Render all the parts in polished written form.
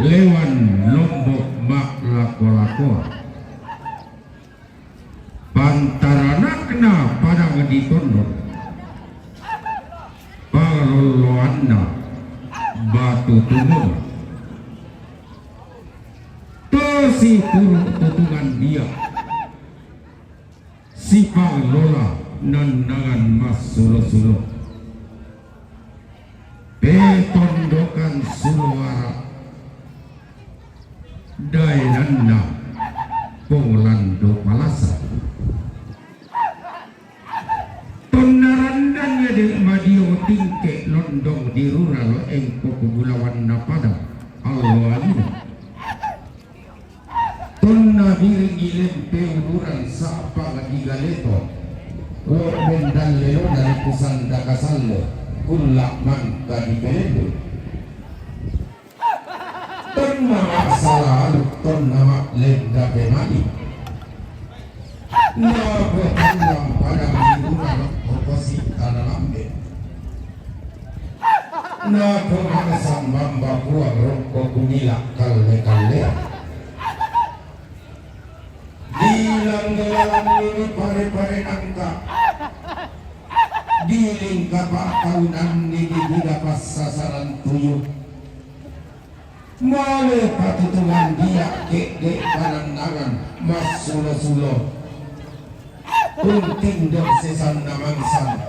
Lewan Lombok mak lako-lako pantarana kena pada ngeditondor paroloanna batu tumur tosi turuk tutungan dia si parlola nandangan mas sulo-sulo petondokan suara dainanda Polando Palasa Tonarandannya di Madio Tingke Londong di Rural Engko Kebulawan Napada Alwalina Tonna biring-ilim peuduran sapa di Galeto Korben dan Leo dari Kusanda Kasallo Kulak Mangka di Belendo Ton nama salah ton nama lenda pemali Napa pandang pada hiburan proposi tanah lambe Napa mangasang mamba kuang rokok kumilak kalle Dilang-gelang ini pare-pare angka Diling kapak tahunan ini didapat sasaran tuyuk Male patutungan dia kek panandangan mas sulo-sulo Kunting dan sesan namangsan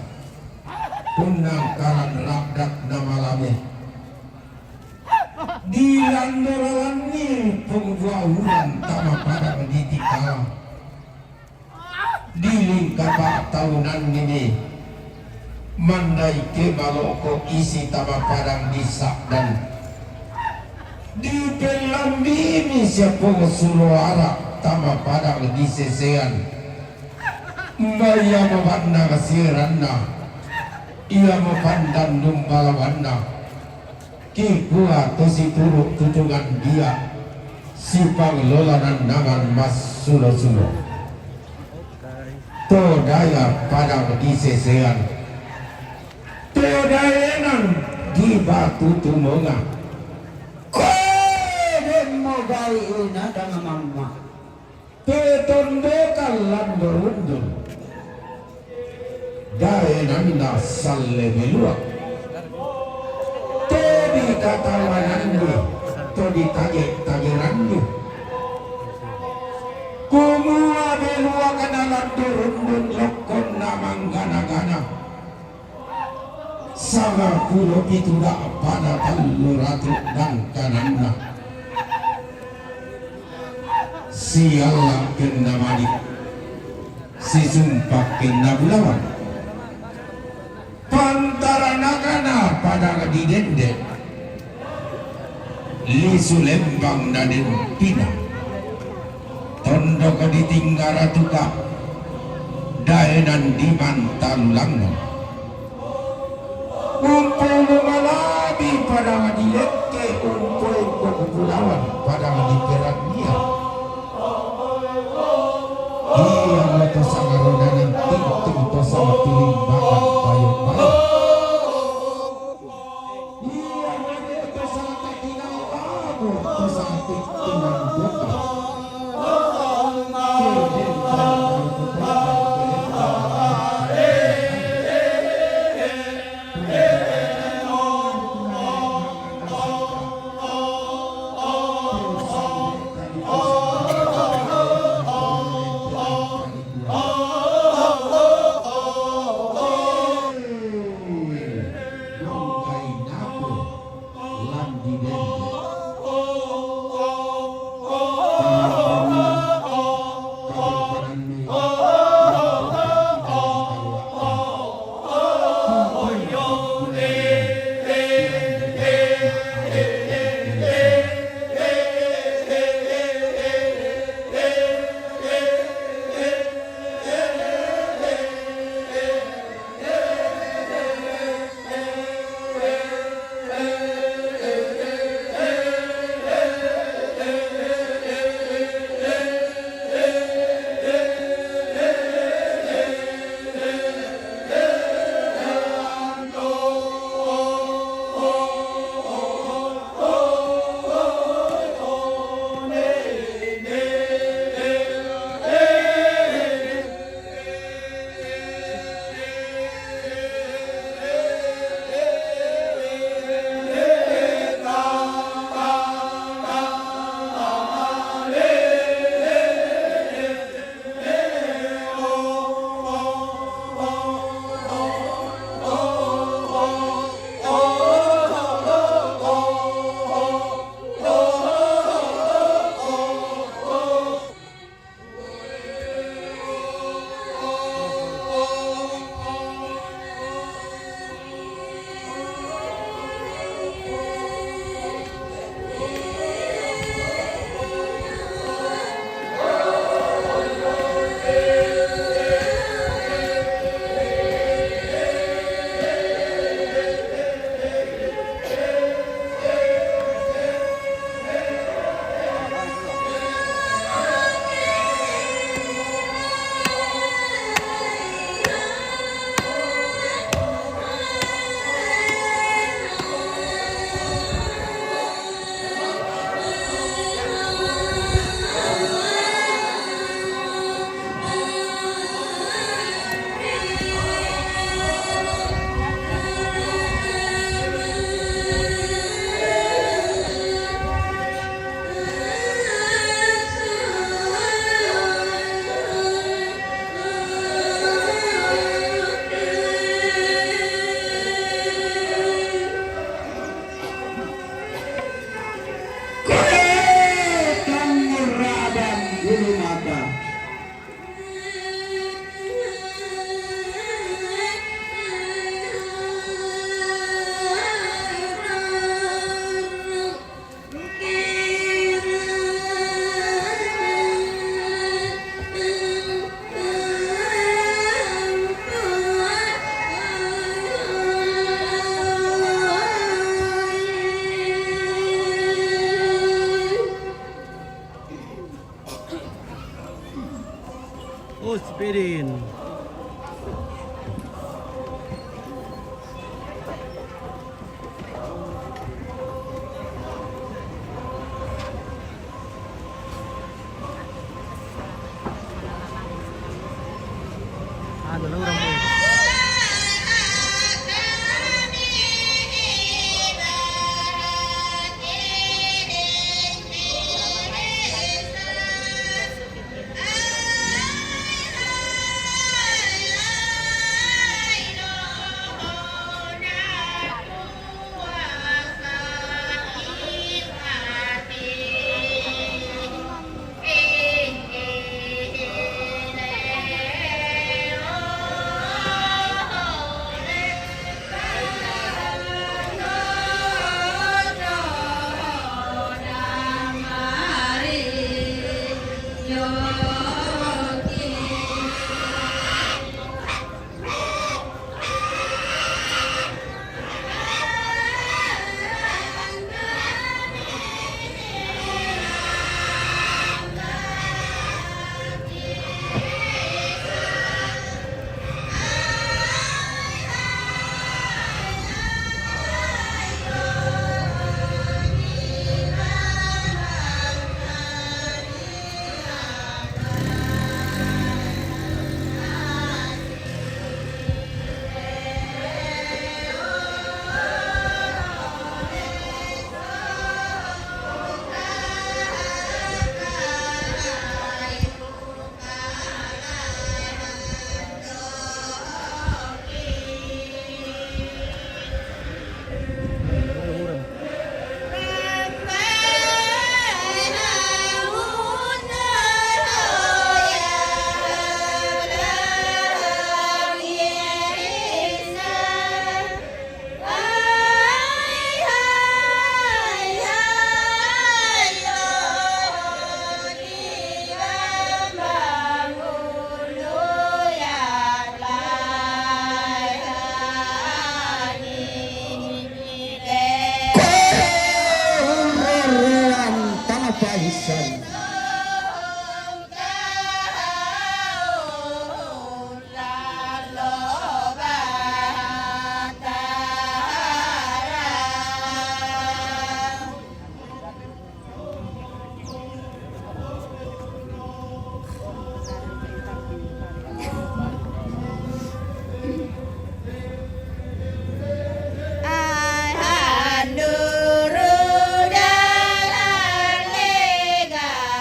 Kunang karan rakdak nama lame Dilang-gelang ini pengbuahuran tama pada mendidik kalah Diling kapak tahunan ini Mandai ke baloko isi tama padang disak dan di pelambi ini siapa suruara tama padang di sesean Mbaya mabanda kasiranda ia mapandang dumbalawanna kikua tosi turuk tutungan dia sipang lola nandangan mas sulo-sulo to daya padang di sesean to dayanan di batu tumonga Mogai ina dengan mama Tetondokan landorundun Daenanda salle belua Todi katawanandu Todi tagirandu Kumua belua kana landorundun Lokon namang gana-gana Sama kulo itu dak pada taluratu dan kananda Si Allah kena malik Si sumpah kena bulawan Pantaranakana pada di dende Lisu lembang daden pina Tondo ke ditinggara tuka Daenan di mantan langno Umpul malabi pada di leke Umpul kebulawan pada di perak dia Iya mereka sangat rodanan ting-ting sama tilimbangan payung-payung Iya mereka sangat tinggal lagu sama ting-tingan buka Bos Pidin. Ano lang orang mo? Paisan. Handuru dan lega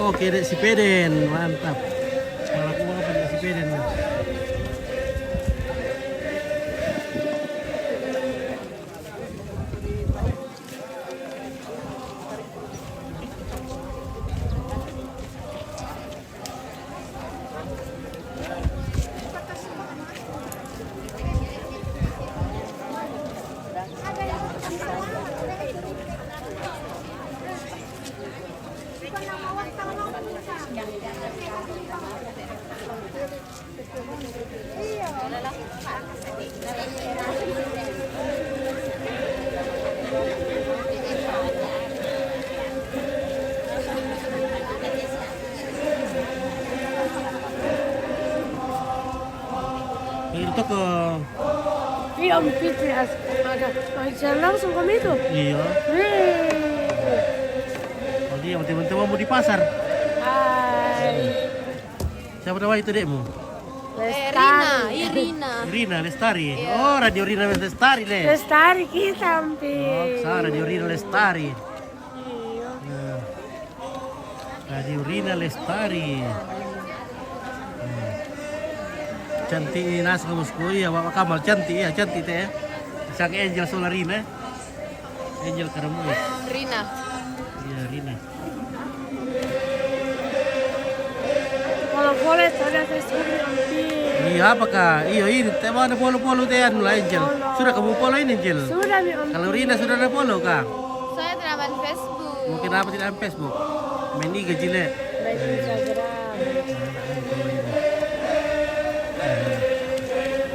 Oke, Dek si Peden, mantap. Malah aku apa Dek si Peden. Itu ke Iya, Om Fitri ada jalan langsung kami itu. iya. Oh dia teman-teman mau di pasar. Hai. Siapa nama itu dekmu? Rina Lestari. Oh, Radio Rina Lestari le. Lestari kita, Om Oh, Fitri. sana Radio Rina Lestari. Iya. Nah. Radio Rina Lestari. Cantik ini nas kamusku ya, Bapak Kamal cantik ya, cantik teh. Sang Angel Solarina. Angel Karamus. Rina. Iya, Rina. Kalau boleh ada Facebook Om Fitri. Iya, apakah? Iya, ini teh mana polo-polo teh anu lah Angel. Sudah kamu follow ini Angel? Sudah mi Om. Kalau Rina sudah ada follow kah? Saya tidak main Facebook. Mungkin apa tidak ada Facebook? Main IG jile. Baik Instagram.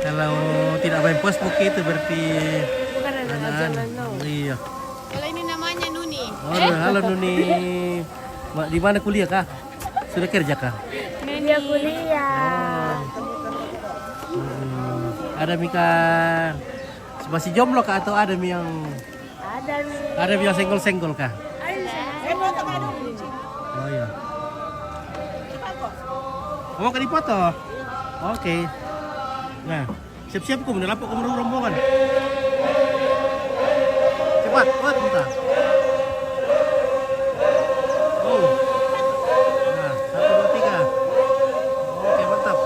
Kalau tidak main Facebook itu berarti Bukan ada jalan no. Iya. Kalau ini namanya Nuni. Halo Nuni. Di mana kuliah kah? Sudah kerja kah? Dia kuliah. Ada Mika masih jomblo kah atau ada yang Ada mi. yang senggol-senggol kah? Oh iya. Mau ke dipoto? Oke. Nah, siap-siap kau menelapak kau rombongan. Cepat, cepat kita. Oh. Nah, 1, 2, 3. Oke, mantap.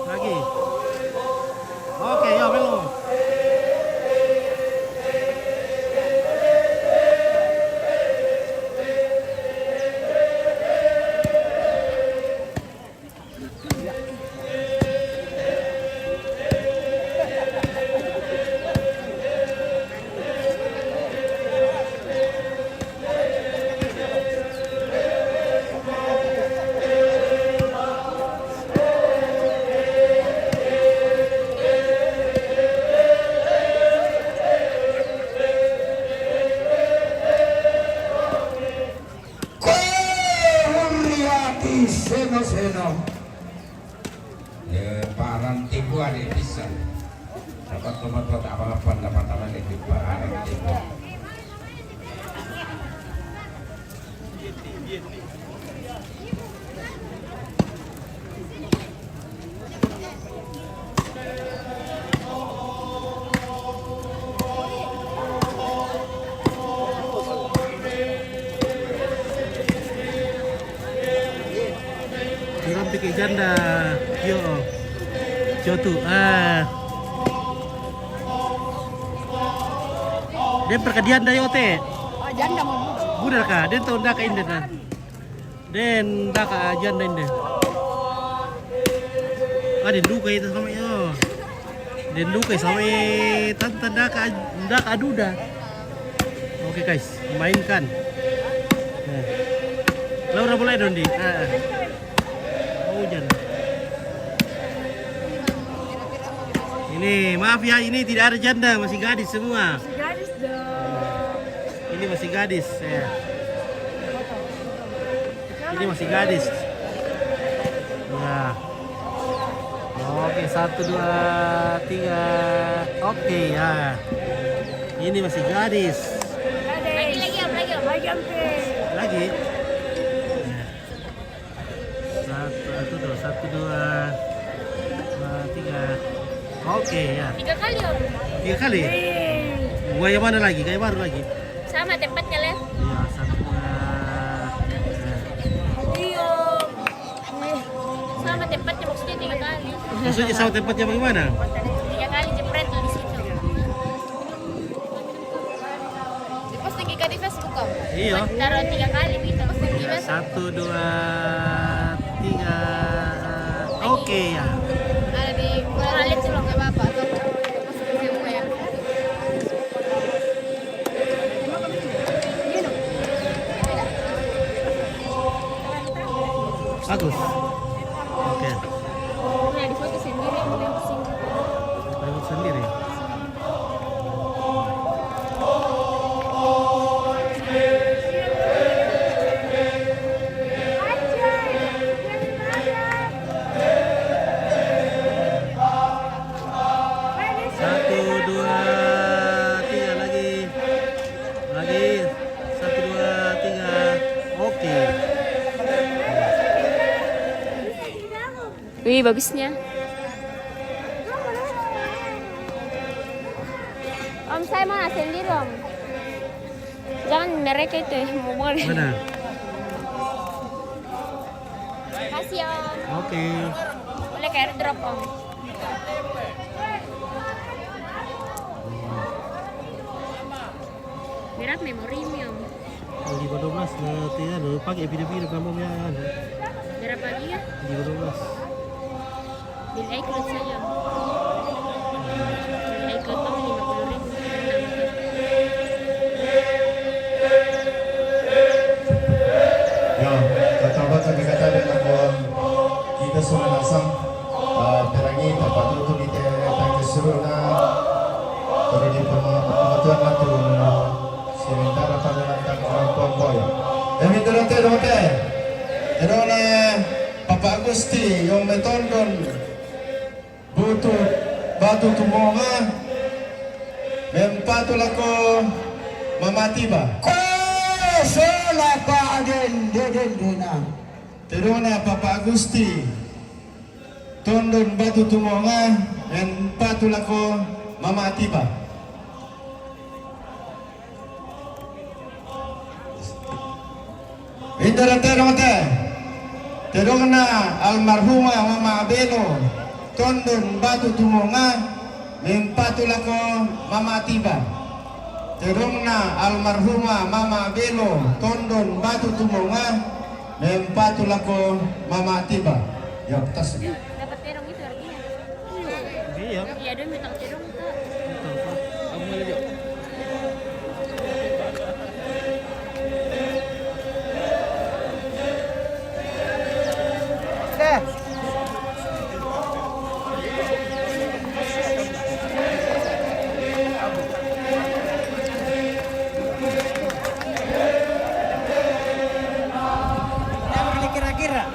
Lagi. Oke, yo melo. Seno ya parang tibuan ini bisa dapat nomor apa-apa dapat taman itu parang tibu. Orang pikir janda, yo tu, dia perkadian dah yo teh. Oh, janda mau. Budak kah? Dia tahu dah ke inden kan? Den dah ke janda inden. Ada duka itu sama yo. Den duka sama tante dah ke aduda. Oke guys, mainkan. Laura mulai dong di. Hujan. Ini maaf ya, ini tidak ada janda, masih gadis semua. Gadis dong. Ini masih gadis ya. Ini masih gadis. Ya. Oke, 1, 2, 3. Oke ya. Ini masih gadis. Lagi Om Fitri. Lagi. Ya. 1, 2, 3. Oke ya. 3 kali Om. 3 kali. Gua yang mana lagi? Kayak baru lagi. Sama tempatnya Len. Iya, 1, 2. tempatnya maksudnya 3 kali. Maksudnya sama tempatnya bagaimana? 3 kali jepret tuh di situ. Diposting Kika di Facebook kamu? Iya. Taruh 3 kali kita posting di Facebook. 1, 2, 3. Oke ya. Ada di kalau lihat sih lo nggak apa-apa atau posting semua ya. Bagus. Oke. Nah, di foto sendiri yang boleh pusing. Lewat sendiri. Satu, dua, tiga lagi. Lagi. 1, 2, 3. Oke. Wih, bagusnya. Om, saya mau sendiri, Om. Jangan mereka itu mau boleh. Mana? Kasih, Om. Oke. Boleh ke airdrop, Om. Berat memorinya, Om. Di 12 nanti anu pakai video-video kamu ya. Berapa pagi ya? Di 12. Bil iCloud saja. Bil iCloud Om 50.000. Ya, katabat kami kata dengan bahwa kita sudah nasam perangi dapat itu di tangga seru na dari di pematuan itu sementara kami nantang kemampuan boya. Demi terate dote, terone Papa Agusti yang metondon butuh batu tumonga mempatulako mamatiba. Sola pa agen deden dina. Terona Papa Agusti tondon batu tumonga en patulako mama atiba. Indra terote terona almarhumah mama Abeno tondon batu tumonga en patulako mama atiba. Terungna almarhumah mama Belo tondon batu tumonga mempatulako mama tiba. Ya tas. Dapat terong itu artinya. Iya. Iya, dia minta terong tuh. Kamu mau lihat? Kira-kira.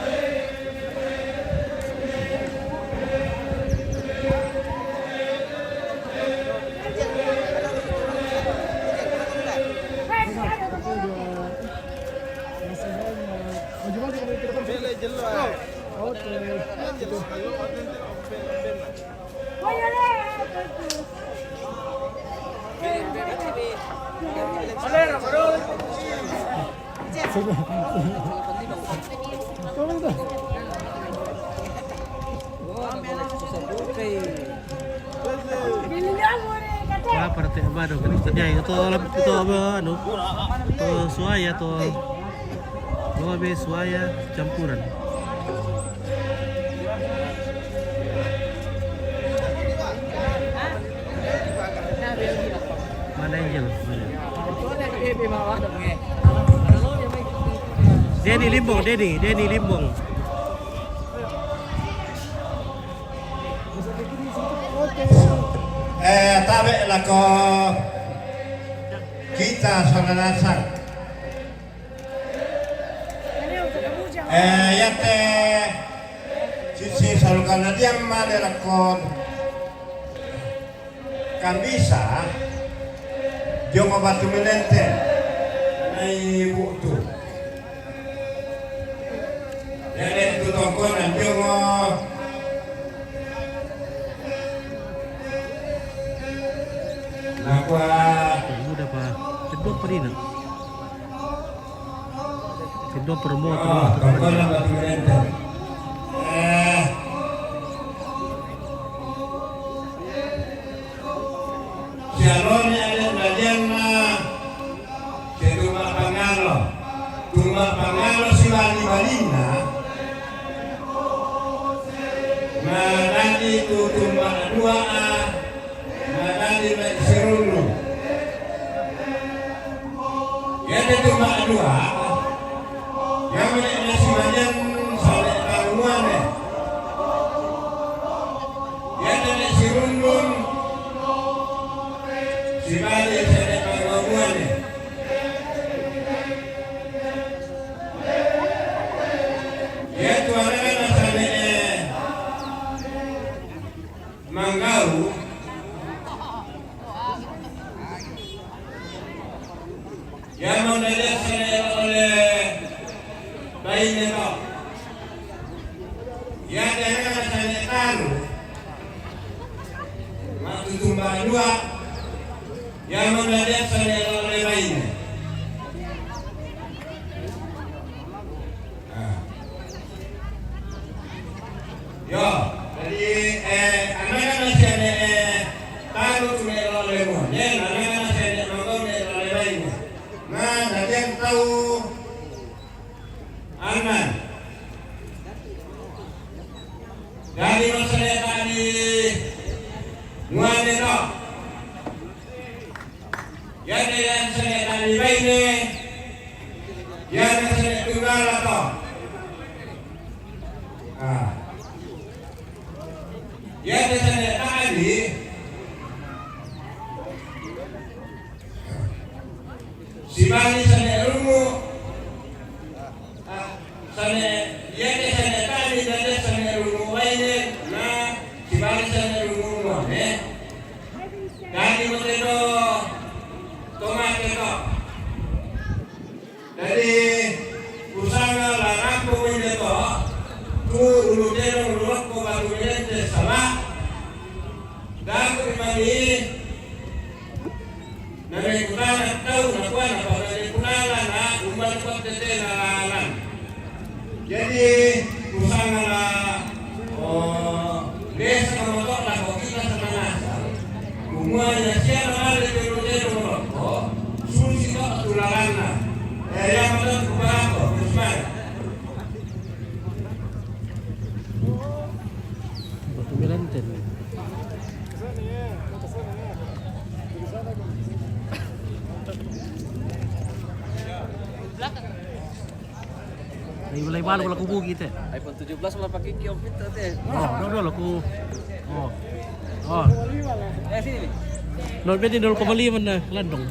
Wah, partai apa dong? Terjadi itu apa? Anu, itu suaya tuh. Lebih suaya campuran. Mana Angel? Denny Limbong, Denny Limbong. Tabe lako kita sonanasan. Yate sisi salukana diam male lakon kambisa jongo batu menente ai butu. Jadi itu tongkonan jongo nakwa Udah pak, kedua perina. Kedua permotor. tongkonan batu menente. sialone ada bagian ke rumah pangalo si Bali Balina. Nanti itu rumah dua nanti naik serulu. Ya ada rumah dua. Yang mana si bagian sampai taruhan ya. Ya ada naik serulu. Si Bali sampai taruhan ya. Ya tuan kan sampai Manggau. Yang mendeteksi oleh bayi nenek. Yang dengan saya tahu. Waktu tumbang dua. Yang mendeteksi oleh bayi. Yo, jadi anak masih ada tahu cuma oleh mu. Ya, anak masih ada mangkok oleh bayi. Nah, nanti yang tahu anak dari masalah tadi muat itu ya yang saya tadi bayi yang saya tunggal atau ya saya tadi si Bali sana rumu sana ya sana tadi dan sana rumu lainnya nah si Bali sana rumu mana tadi betul tomat itu dari usaha larang pun itu tu ulu dia ulu ko baru dia salah dan kembali nari kunala tahu na kuan apa nari kunala na umat kuat tete nalan jadi usaha la desa motor la kita sama nasa umuanya siapa ada di rumah motor susi kok tularana yang ada berapa usman Batu Belanten. Ay, walay balo wala kubo kita. iPhone 17 wala pakai kiopit teh. No, laku. Oh. Oh. Sini. No, pwede 0,5 na landong.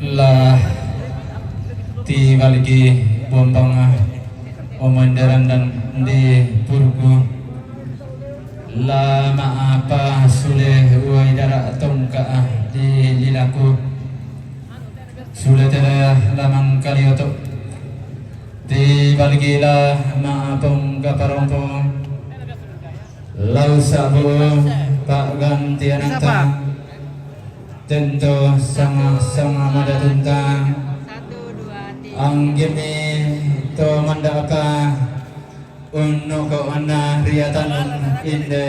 Lah tiba lagi bombang omandaran dan di purgu lama apa suleh uai dara tongka di lilaku sulit ada lamang kali otok di balik lah maapong kaparompong lau sabu pak gantian antang tentu sama-sama madatunta ang gimi to mandaka unno ko ana riatan inde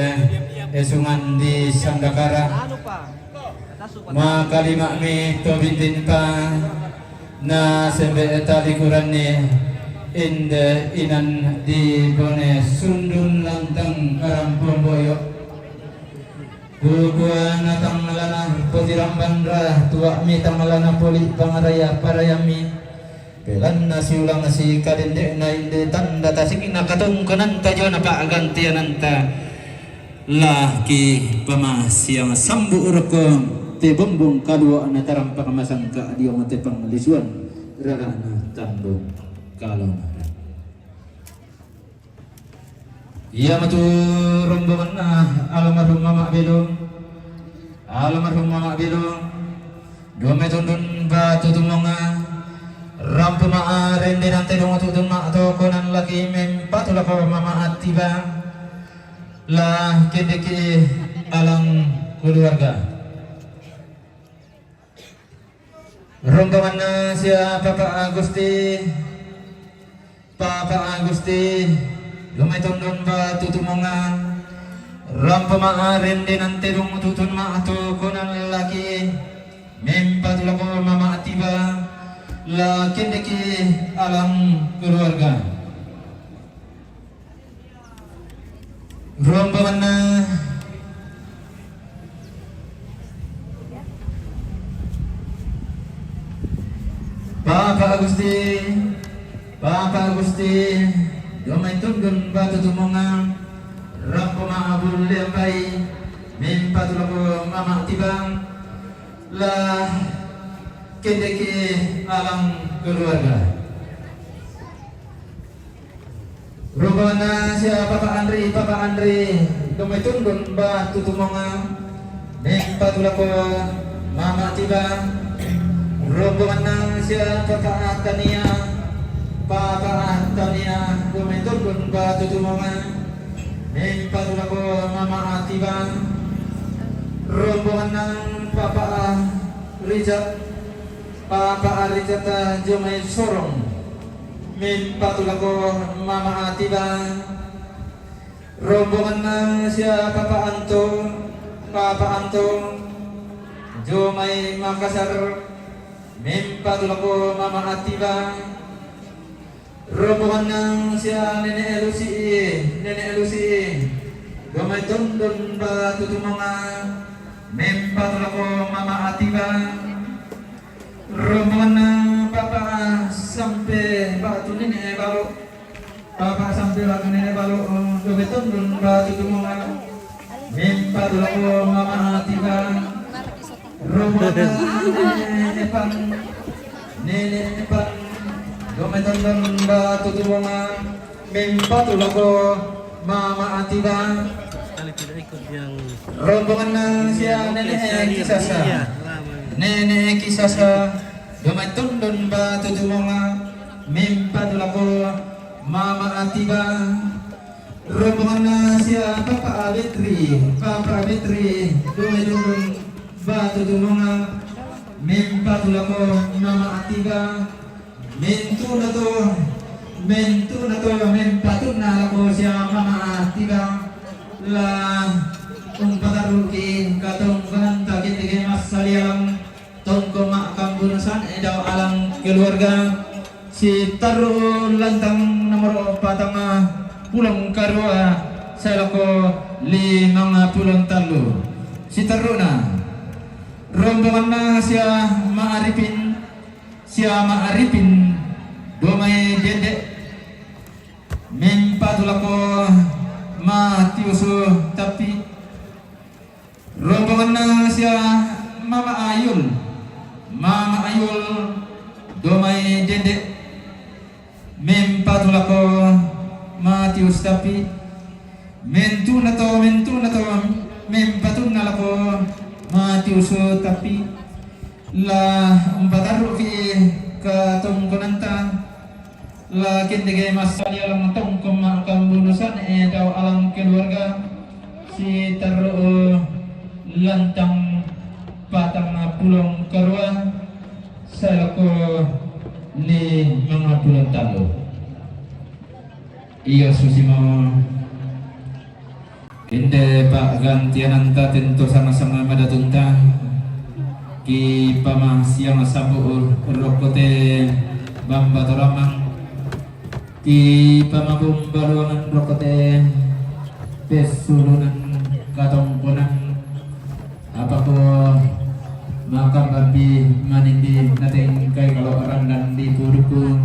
esungan di Sandakara makalima mi to bintin pa na sembe tali kurani inde inan di bone sundun lantang karampon boyo Gugua natang malana potirang bandra tua mi tamalana poli pangaraya parayami pelan nasi ulang nasi kadende na inde tanda tasik nakatong kanan tajo na pa gantian anta laki pamasiang sambu urko te bombong kadua na tarampa kamasang ka di omate panglisuan rarana tambong kalong iya matu rombongan almarhum Mama Belum dua metundun batu tumonga rampu maa rende nante dong tutun mak tokonan lagi mempatulah kau Mama Atiba lah kedeki alang keluarga rombongan na siya Papa Agusti lumay tundon ba tutumongan rampa maarin din ang terong tutun maato kunan laki mempatulako mama atiba lakin deki alam keluarga rombongan na Papa Agusti domay tundon ba tutumongan rampa maabul lembay mempatulako mama atiba lah kendeki alam keluarga Robana siya Papa Andri domay tundon ba tutumonga mempatulako mama tiba rombongan na siya Papa Antania domay tundon ba tutumonga mempatulako mama tiba rombongan ng Papa Richard Jomay Sorong mempatulako mama atiba rombongan ng siya Papa Anto Jomay Makassar mempatulako mama atiba rombongan ng siya Nene Lucy Jomay tundon ba tutumonga mempatulako mama atiba rombongan ng Papa sampai batu Nene Balo dobetundun batu tumonga mempatulako mama atiba rombongan Nene Epan dobetundun batu tumonga mempatulako mama atiba Kali tidak ikut yang rombongan ng siya Nene Kisasa domay tundon ba tutumonga mempatulako mama atiba rombongan na siya Papa Abetri domay tundon ba tutumonga mempatulako mama atiba mentu na to mempatulako siya mama atiba la umpataruki katong kananta kintigay mas saliang tongko makam bunusan edaw alang keluarga si taru lantang nomor 4 pulang karua salako 50 talu si taruna rombongan na siya maaripin domay dende mempatulako matiuso tapi rombongan na siya Mama Ayul domay dende mempatulako matius tapi mentu na to mempatun na lako matiuso tapi la umpataru ki katong kunanta la kintigay masali alang tong kumakam bunusan daw alang keluarga si taru lantang patang pulong karwa sa ko ni mga pulong talo iya susimo hindi pa gantian anta tento sama-sama madatunta ki pamasyang sabuur rokote bambatoramang ki pamabumbaluangan rokote pesulunan katongkunan apa ko makababi manindi natin kay kaloran dan di puruku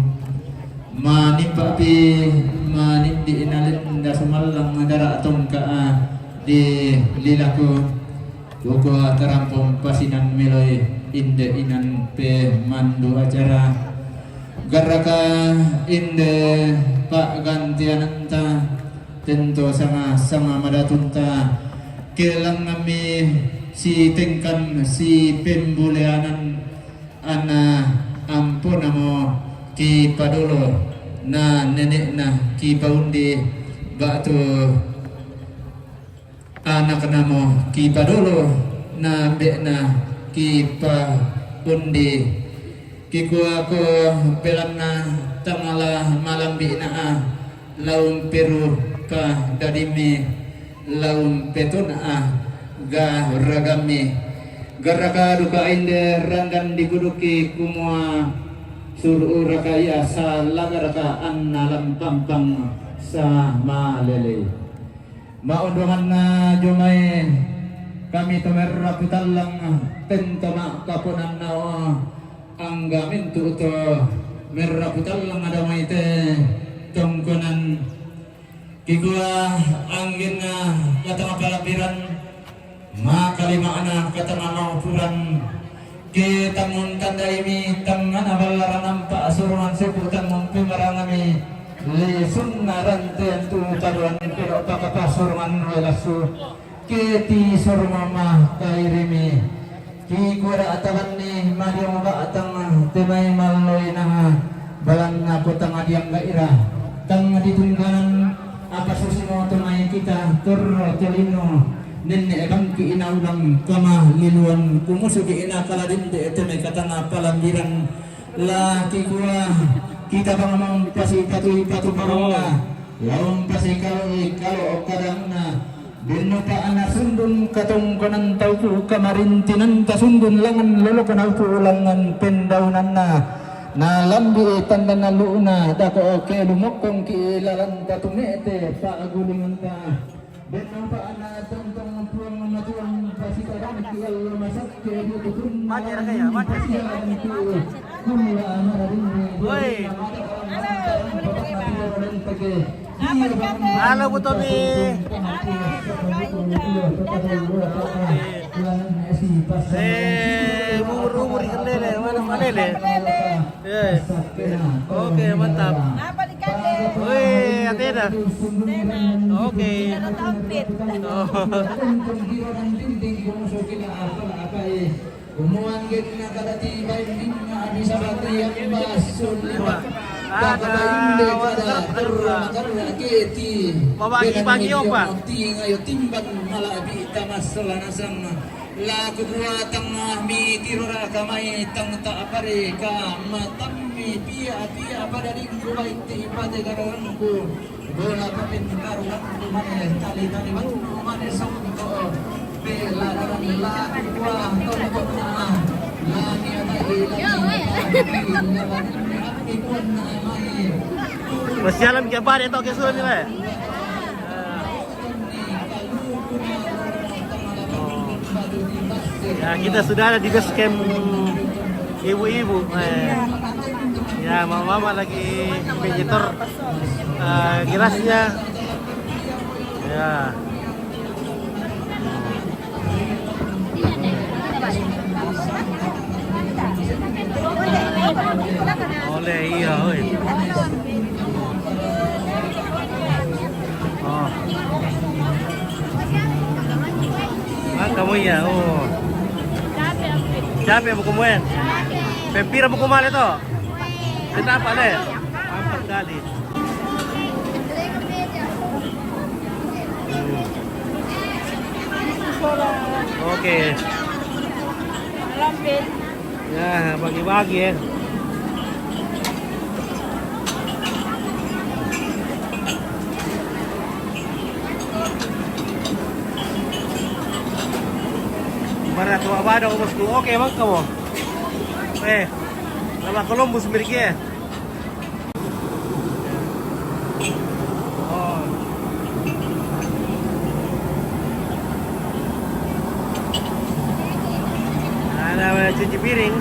manipapi manindi inalin da sumalang dara atong ka di lilaku buko terampong pasinan meloy inde inan pe mandu acara garaka inde pak gantiananta tento sama madatunta kelang kami si tengkan si pembuleanan ana ampun namo ki padolo na nenek na ki paundi batu anak namo ki padolo na be na ki paundi kikua ko pelan na tangala malam bina laum peru ka dadimi laum petuna ga ragami garaka duka inde randan diguduki kumua suru rakaya sa lagaraka annalam pampang sa malele maundungan na jumay kami tumerra putalang tentama kapunan na ang gamin tuto merra putalang adamay te tungkunan kigua angin na katang palapiran makalimaan na katang maupuran kita muntanda imi tangan abalaran ang paasurungan seputan mong pimarangami lesun narante tu taruan pero pakapasurungan walasu kiti surmama kairimi kikura atakan ni madiyong ba atang timay maloy na balang na kutang adiyang gaira tang ditungganan apa susimo tumay kita turro telino nenne ekang ki inaulang kama liluan kumusu ki ina kala dinde ete me katanga palambiran la kikua kita bangamang pasi patu barona laum pasi kalau kadangna binno pa ana sundun katong kanan tauku kamarintinan ta sundun langan lolo kanau ulangan pendaunan na lambi tanda na luna dako ke lumokong ki lalan tatumete pa agulingan ta binno pa ana tongtong puang matuang pasi kadang ki al masak ke dutun Mati ra kaya, mati. kumula amarin Woi. Halo Bu Tommy. Umur ikan lele, mana lele? Oke, mantap. Woi, Atena. Oke. Umuan gini na kadati baik na bisa batri yang basul Ada Pagi-pagi apa? Ngayo timban malabi tamasala nasang lagu buatang mi tirora kamay tang taapare ka matammi pia pada linggo baik ti ipate karonku bola papin karuan kumane tali batu kumane sangko bela dalam lagu buah tongkok na lagi Masih alam ke bar itu ke sulit ni. Ya, kita sudah ada di base camp ibu-ibu. Ya, mama lagi vegetor girasnya. Ya. Oleh iya, oi. Oh. Kamu ya, oh. Capek buku muen. Pempira buku mal itu. Kita apa deh? 4 kali. Oke. Ya, bagi-bagi ya. Para tua bada bosku. Oke, bang kamu. Nama Columbus miliknya. Oh. Ada cuci piring.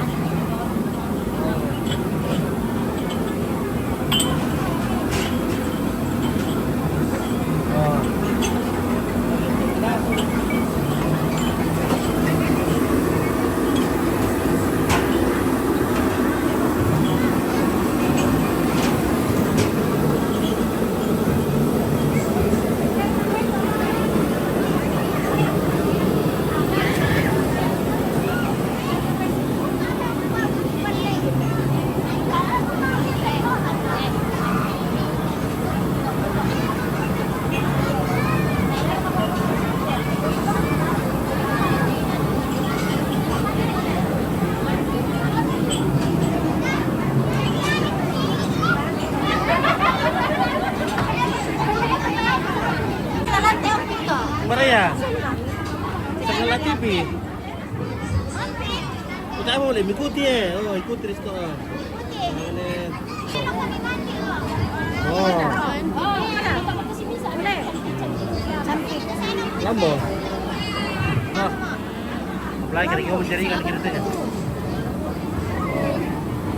Kopi. Kita boleh ikuti Oh, ikuti Rizko. Oh. Lambo. Nah. Apply ka rin yung mencari kan kita ya.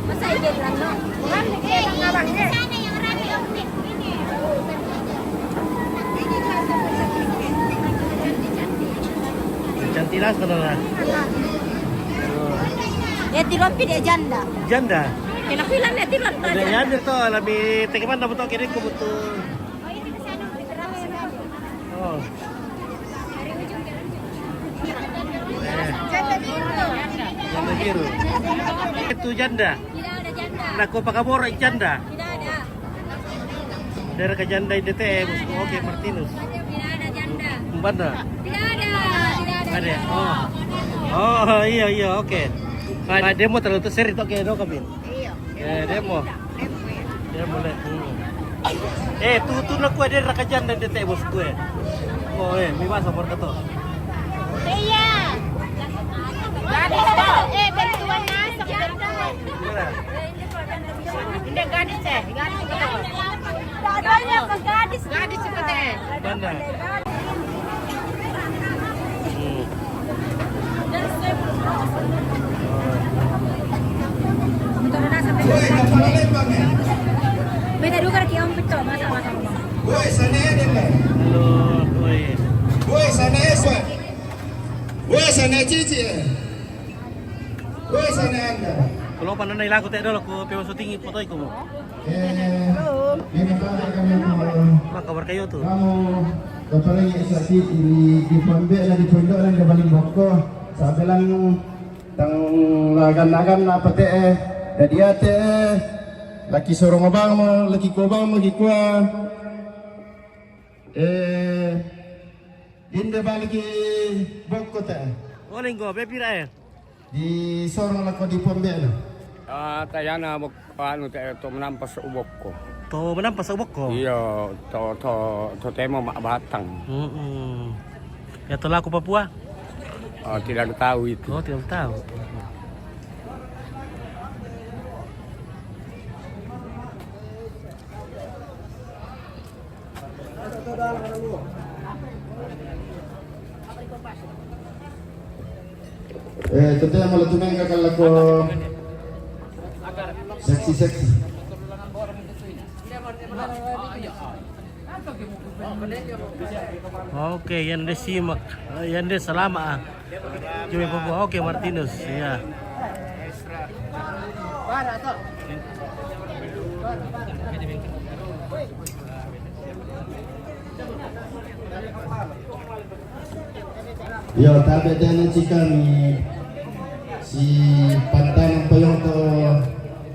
Masa ide lang no? Kan yang abangnya. Sana yang rapi outfit ini. Cantik lah saudara. Ya tiron pide janda. Janda. Pilang-pilang ya tiron Ada janda tuh lebih tekeman dapat tuh kiri kebutuh. Oh ini ke sana di terang. Oh. Dari ujung jalan. Janda biru. Itu janda. Tidak ada janda. Nak pakai boro janda. Tidak ada. Dari ke janda ini teh bosku. Oke Martinus. Tidak ada janda. Mana? Tidak ada. Ada. Oh iya oke. Nah, demo terlalu seri toke do kabin. Iya. Demo. Demo le. Tu nak kuat dari rakajan dan detek bosku Oh mi masa por kato. Iya. Gadis dah. Bentuan nasa janda. Ini gadis gadis kita. Dadanya ke gadis. Gadis kita. Mana? Woi, kapal lembang ya. Beda dulu kan kiam pito masa-masa. Woi, sana ya deh. Halo, oi. Woi, sana ya swa. Woi, sana cici. Woi, sana anda. Kalau panen nai lagu teh dulu ku pewa syuting foto iku mo. Ini pada kami Maka kabar kayo tuh. kamu kapal lagi saksi di pondok dan di pondok dan di balik boko sampai lang tang lagan apa teh jadi teh laki sorong abang mo laki kobang mo gikwa inde balik boko teh Oh linggo bepira di sorong lako di pondok no. Tayana mo anu to menampas ubok ko. To menampas ubok ko. Iya, to temo mak batang. Ya to laku Papua. Oh, tidak tahu itu. Oh, tidak tahu. Kita yang malah tunang kakak lako seksi. Oke, yang dia simak, yang dia selama. Cuma Papua. Oke, Martinus, ya. Yo, tabe dan kami si pantai payung to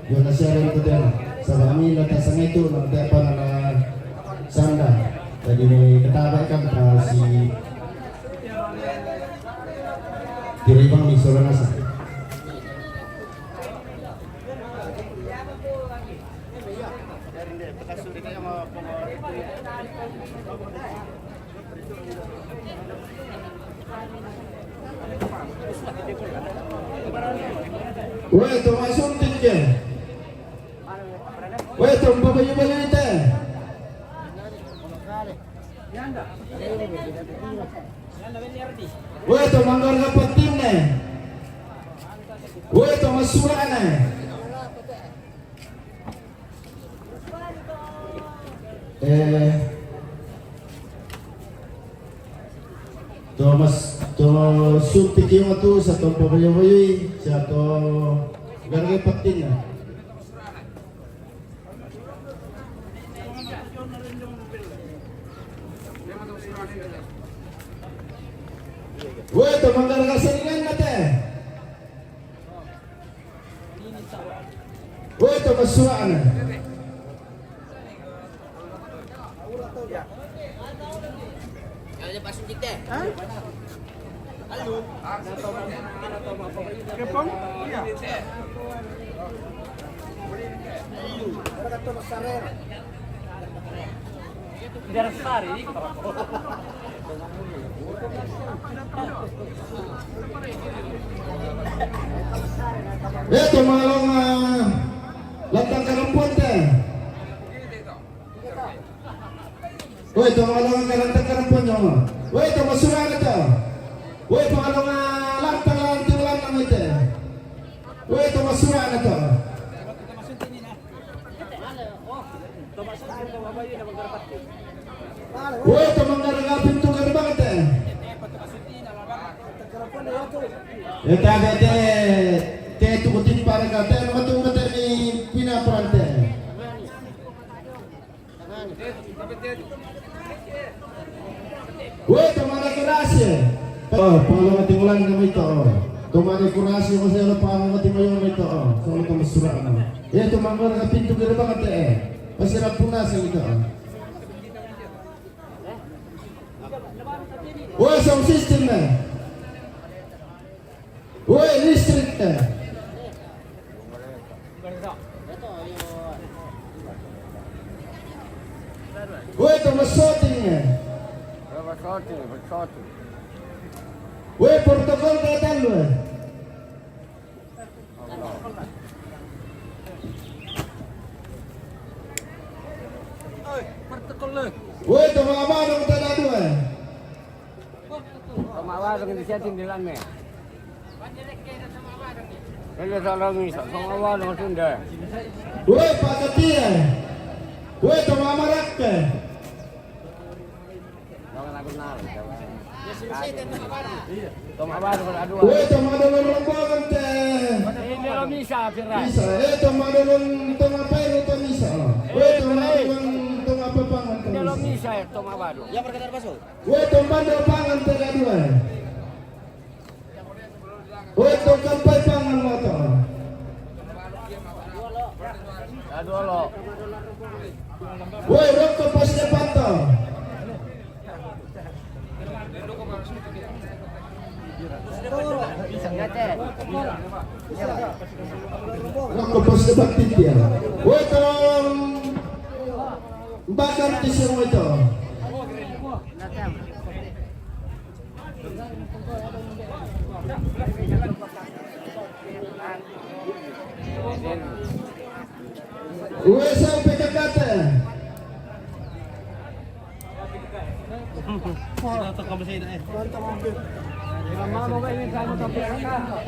yo nasiaran to den sabami lata sangai itu nanti apa nana sanda jadi ketabai kan si diribang di Soranasa. Woi, tu masuk tinggi. Woi, tu bayu-bayu itu. Woi, tu manggar kapatin ne. Woi, tu masuran ne. Thomas sulti tu satu bayu-bayu satu garga patin na. Woi, tu manggar kasaringan nate. Woi, tu masuran ne. Ada pasung kita. Kepong? Iya. Biar sari. Itu malong lantang karempon teh. Woi, itu malong lantang karempon nyo. Woi, itu masuran itu. Woi, itu malong lantang lantang itu. Woi, itu masuran itu. Woi, itu menggarga pintu gerbang teh. Ya kagak teh tukutin para kata matu mata ni pina perante. Woi, tomara kurasi. Pengalaman tinggalan kami itu. Tomara kurasi masih ada pengalaman tinggalan itu. Soal kamu surat. Ya tu menggarga pintu gerbang teh. Masih rapuna itu. Woi, sound system ni. Woi, listrik ni. Woi, tu mesoting ni. Woi, protokol datang lu. Woi, tu apa dong tadi tu? Sama dengan disetting di dalamnya. Kalau salah ni, sama awal dengan tunda. Woi, Pak Ketia. Woi, tu mama rakke. Jangan aku kenal. Toma awal dengan dua. Woi, tu mama dong rombongan teh. Ini lo bisa, Firai. Bisa, tu mama dong ngapain tu bisa. Woi, tu mama dong apa pangan tu. Ini lo bisa, toma awal. Ya perkataan masuk. Woi, tu mama pangan teh dua. Woi, tu kampai pangan motor. Dua lo. Woi, rokok pas depan tu. Rokok pas depan dia. Woi, tu bakar di semua itu. Woi, sampai ke kata.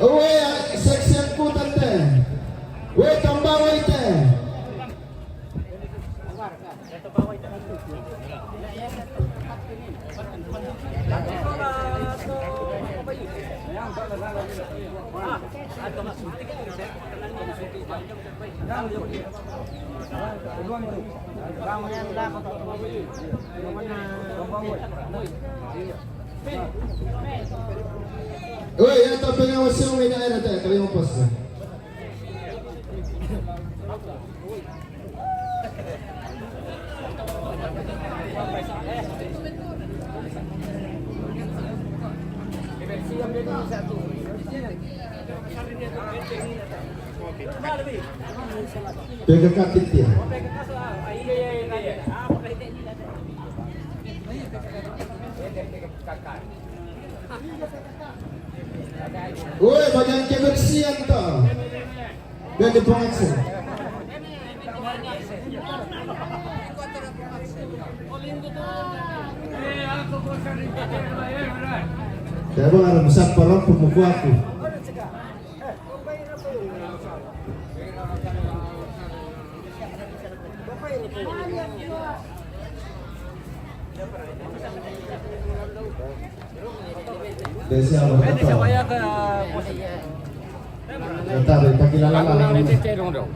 Woi, seksi angkutan teh. Woi, tambah woi teh. Woi, ya tak pengawas yang ini ada teh, kalian pas. Pegang katit dia. Woi, bagian kebersihan tu. Biar dipengaksi. Saya harus besar perang pemukul aku. Desa apa? Bentar, pakai lala. Nanti cek dong.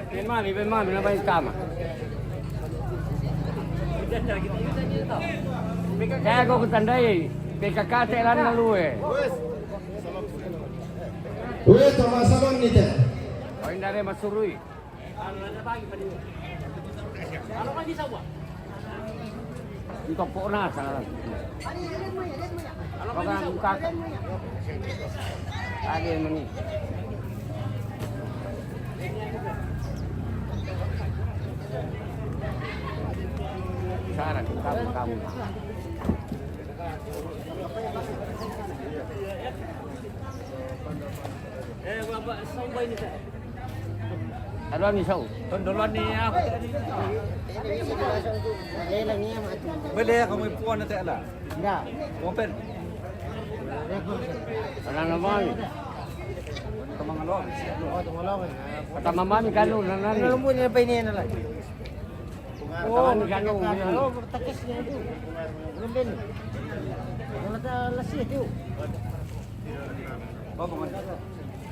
Memang, nak baik sama. Saya kau ketandai, PKK telan lalu Woi, Thomas Salon ni teh. Kau ini dari Masurui. Untuk pernah salah. Kau kan buka. Ada yang ni. Sekarang kamu. Bapak sampai ni tak? Ada ni sau. Duluan ni aku. Boleh kamu puan nanti ada. Enggak. Mopen. Ana naman. Kamangalong. Kata mama ni kanu nanan. Lumbu ni apa ini nak? Oh, ni kanu. Takis ni tu. Lumben. Mata lasi tu. Bapak mana?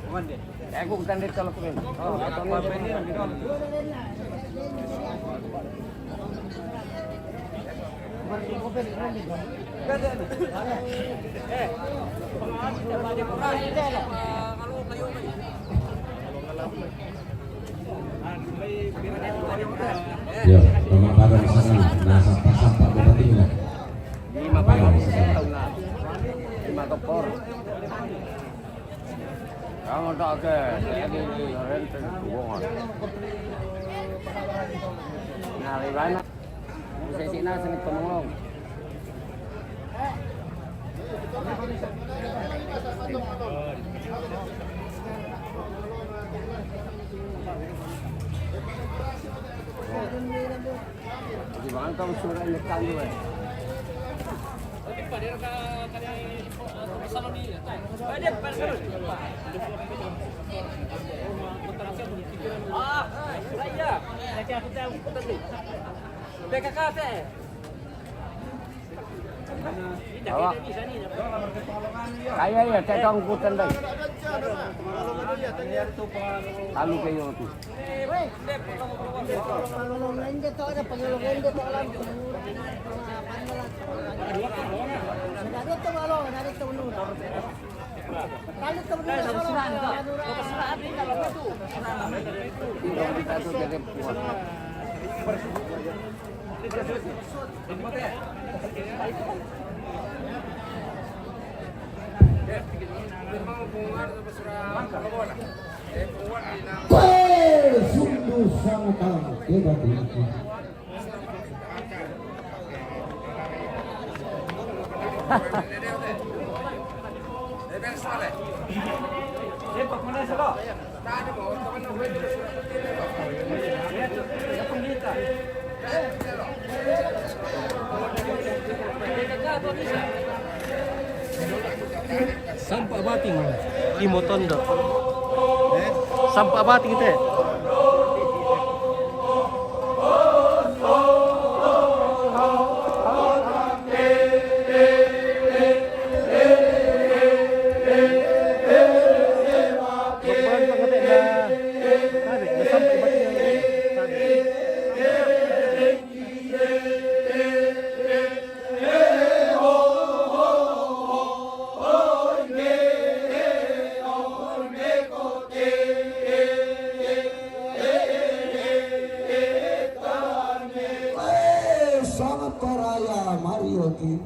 Mana? Aku bukan di kalau keren. Oh, atau apa ini? Ya, Bapak Barang sana, nah sampah-sampah berarti lah. 5 tahun lah. 5 topor. Kamu tak ke? Lagi renten buang. Nah, di mana? Saya sini sini penolong. Gimana kamu sudah nyekan juga? Kaya ya, saya tahu kutan dah. Lalu kayo tu. Sungguh sangat hebat ini. Sampak bating. Imoton dah. Sampak bating kita. Sangat paraya Mario Kim.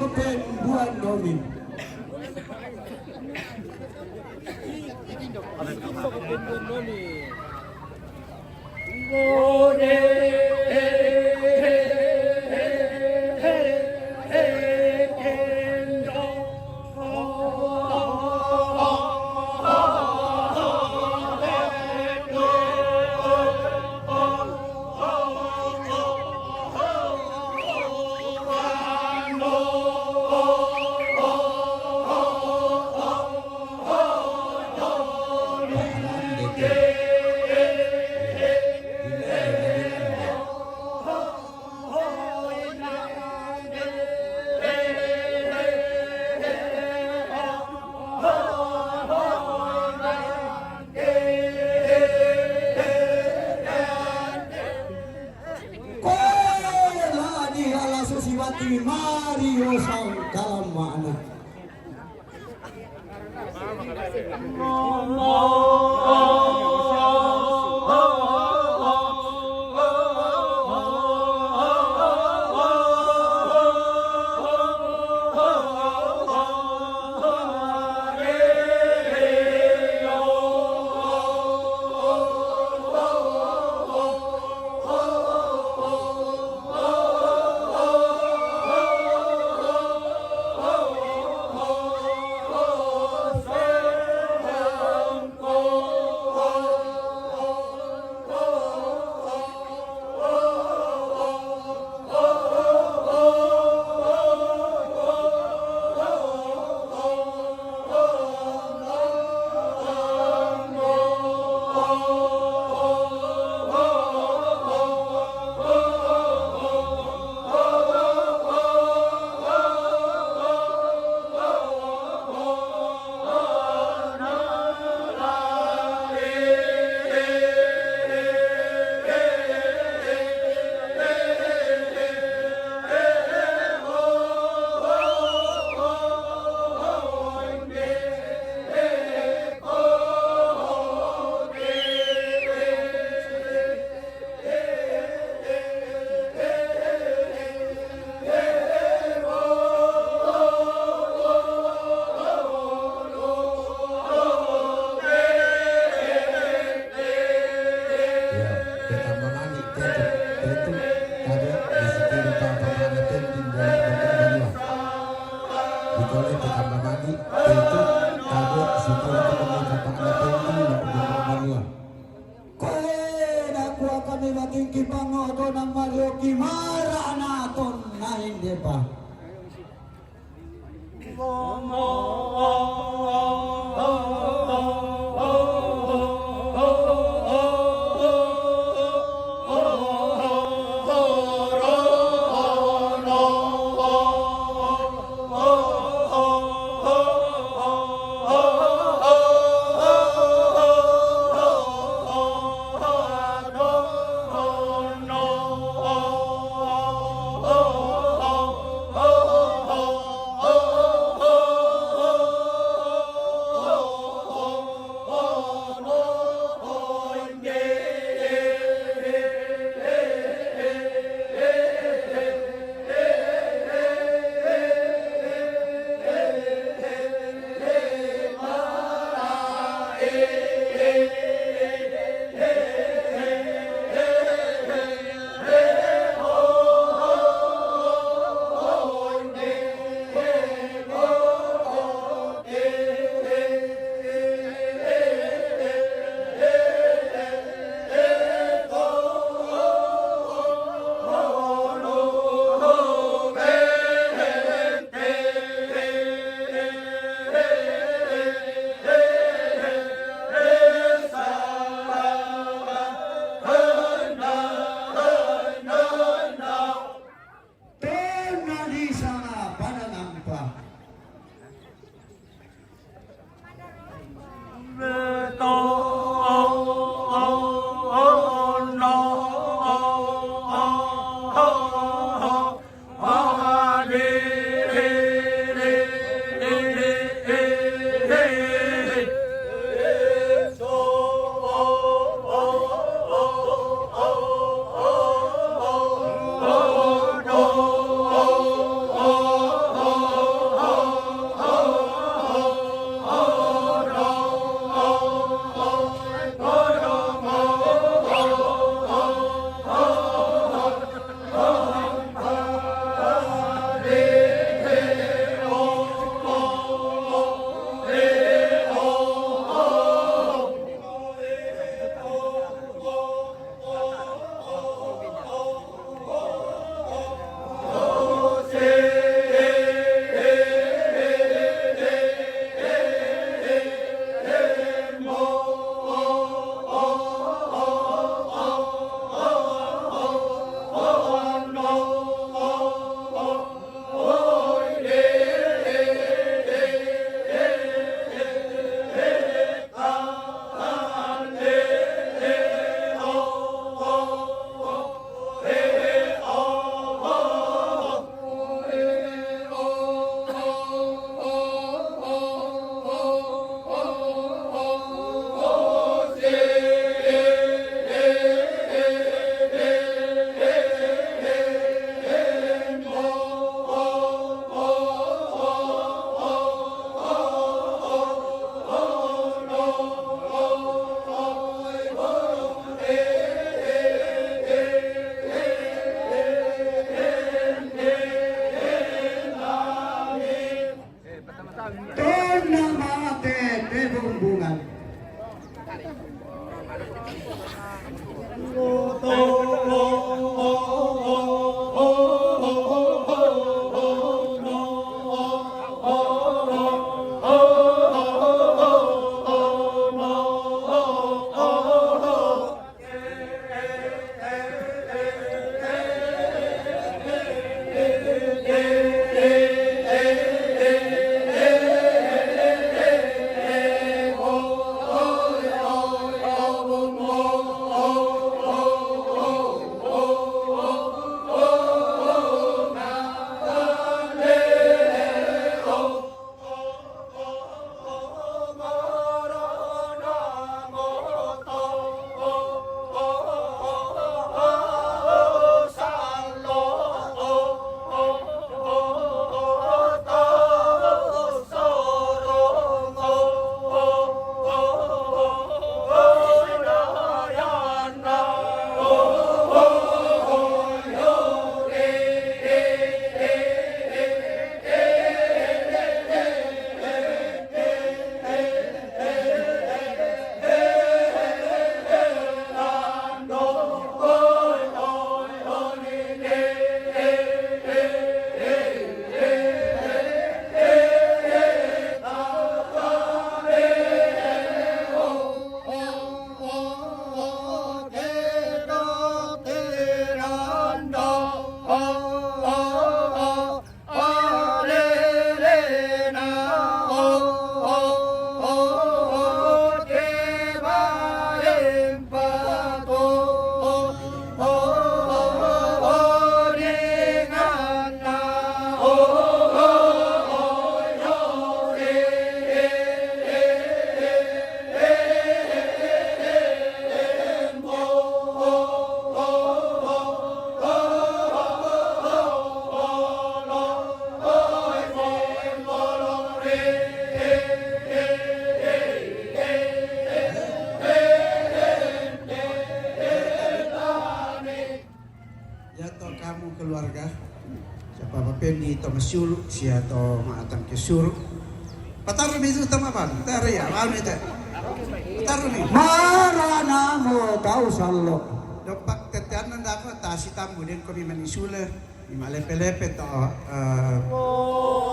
kependuan domin. Mario Sangkalam Makna. keluarga. Siapa Pendi Tomasyul, siya to maatang kisur. Patarum itu tamaban, ya, alam itu. Patarum itu. Marana mo tahu sallo. Dopak tetianan dapat tasi tamu dan kami manisula, imalepe-lepe to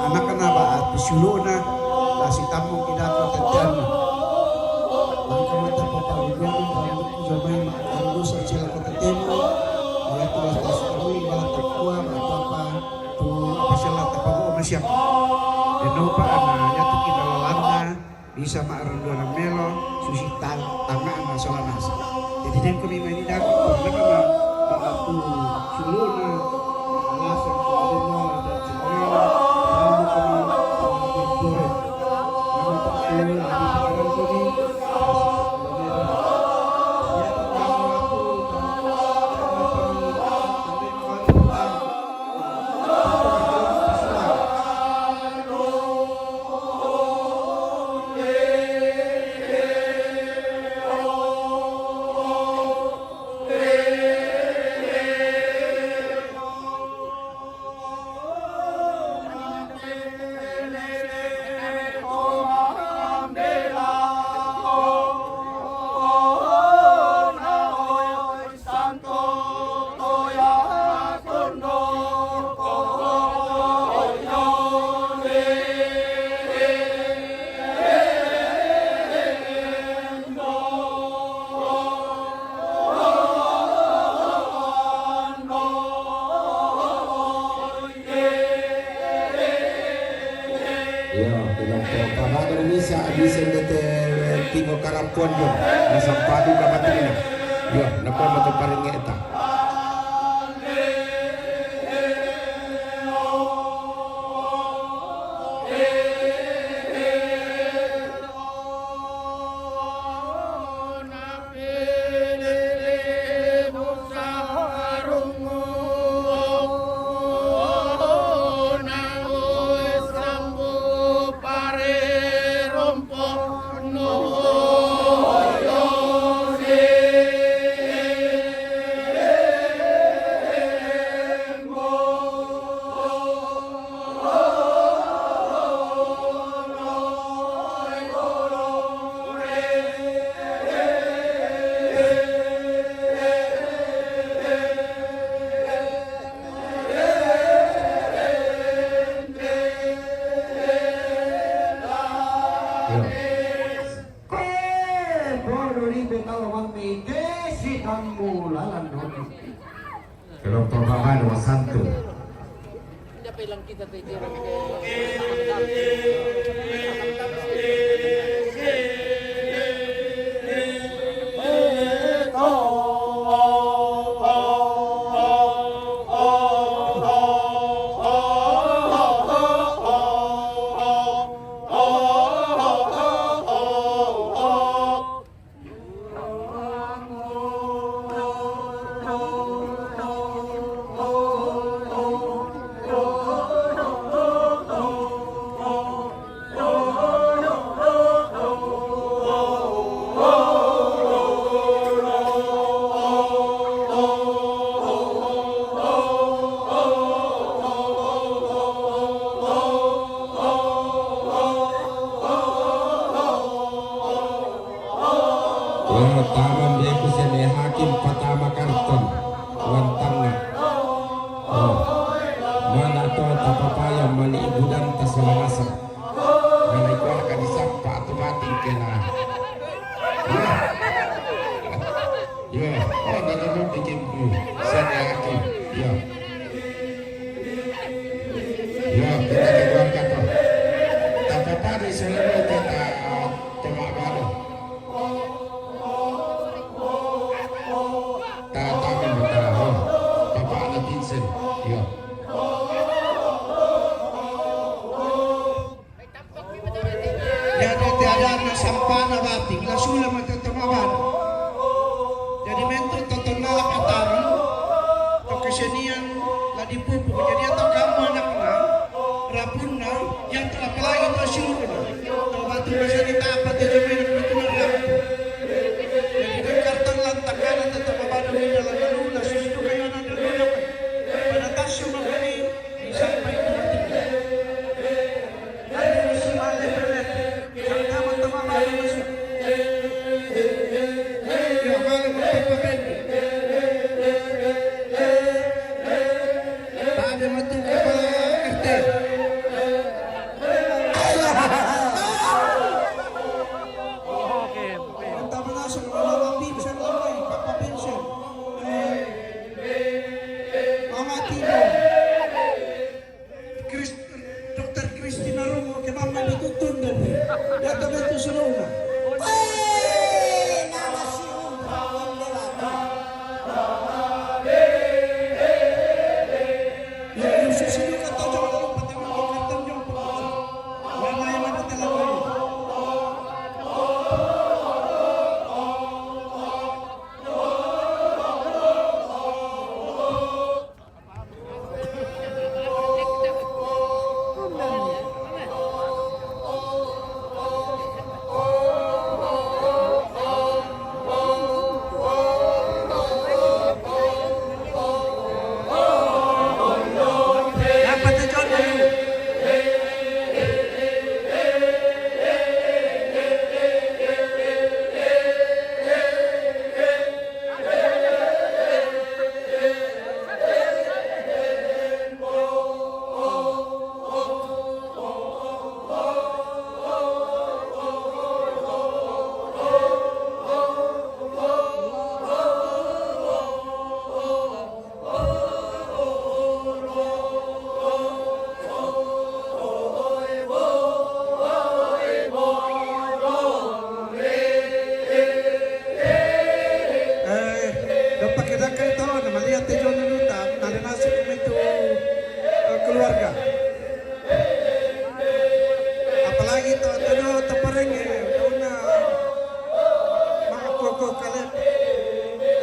anak-anak baat pisuluna, tasi tamu kita dapat tetianan. Langkah mata papalugan rambut jomai makandu sila kota temo, dia tulis tasi tamu balat terkuah apa tu apa sila tapamu masyam. Denopa anaknya tu kita lalanda bisa maarando ng melo susi tanga ang solanas. Jadi dan kami main dak karena waktu suluna langsung ada ada semua kami berdoa kami bisa ndete tingo karampuan yo nasampadu ka batina yo napa mato paring eta Kalau pembawa dua santu. Dapat lang kita tayo. Taman dia kusene hakim pertama karton wantangna. Mana to tapapaya mali ibu dan tasalangasa. Mana iko akan disapa otomatis kena. Ya, oh nana bikin sana hakim. Ya. Ya, kita keluar kata. Tapapaya selalu kita temak baru. Sampana bating lasula matatamaan. Jadi mentro totonala katari to kesenian ladi pupu jadi atau kamu anaknya rapuna yang telah pelagi lasula to batu bisa ditapa jadi mentro totonala jadi karton lantakan tetap abadu dalam lula susu kayu anak lula pada Mama Tino. Dr. Christina Romo ke mama ditutun dan data betu suluna. Keluarga, apalagi tahu tepereng na mga koko kalit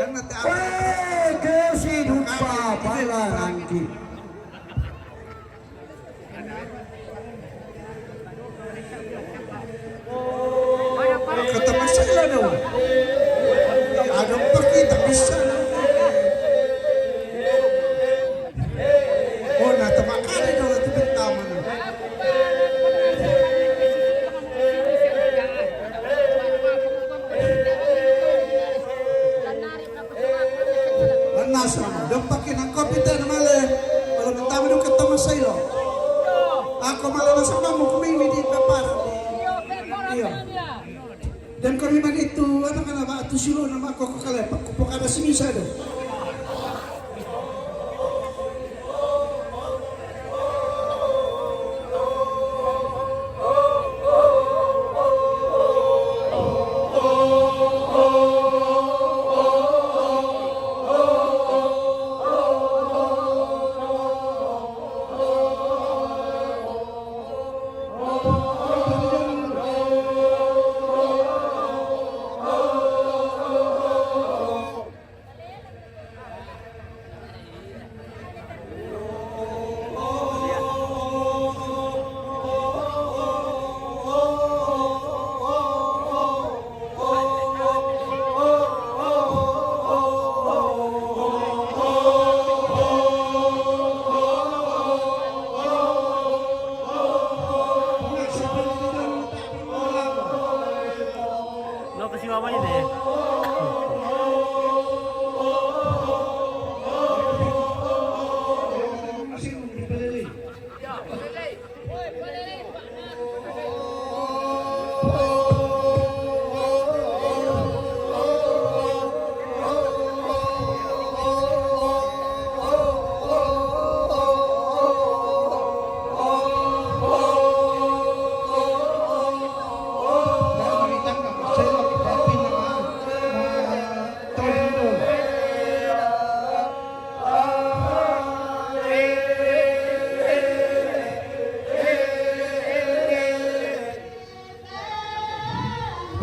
karena kasi lupa pala nanti ketemu saya dong ada pakita bisa Dampakin ang kopita na mali. Wala nang tama nung katama sa ilo. Ako malalasang mo kumimi di pa para. Iyo. Dan kami man ito, ano ka na ba? Ito silo na makakakala. Pagkupo ka na sinisado.